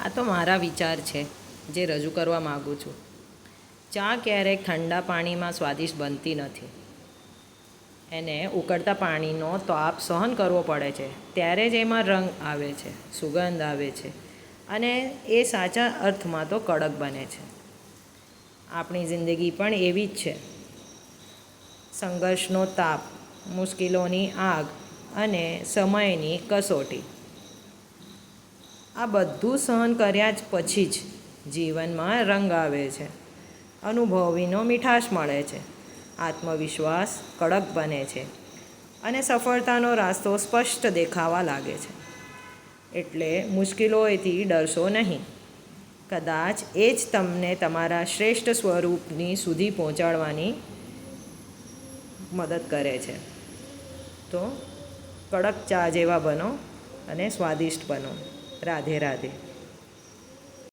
આ તો મારા વિચાર છે જે રજૂ કરવા માગું છું. ચા ક્યારેક ઠંડા પાણીમાં સ્વાદિષ્ટ બનતી નથી. એને ઉકળતા પાણીનો તાપ સહન કરવો પડે છે, ત્યારે જ એમાં રંગ આવે છે, સુગંધ આવે છે અને એ સાચા અર્થમાં તો કડક બને છે. આપણી જિંદગી પણ એવી જ છે. સંઘર્ષનો તાપ, મુશ્કેલીઓની આગ અને સમયની કસોટી, આ બધું સહન કર્યા જ પછી જ જીવનમાં રંગ આવે છે, અનુભવીનો મીઠાશ મળે છે, આત્મવિશ્વાસ કડક બને છે અને સફળતાનો રાસ્તો સ્પષ્ટ દેખાવા લાગે છે. એટલે મુશ્કેલીઓથી ડરશો નહીં. કદાચ એ જ તમને તમારા શ્રેષ્ઠ સ્વરૂપની સુધી પહોંચાડવાની મદદ કરે છે. તો કડક ચા જેવા બનો અને સ્વાદિષ્ટ બનો. રાધે રાધે.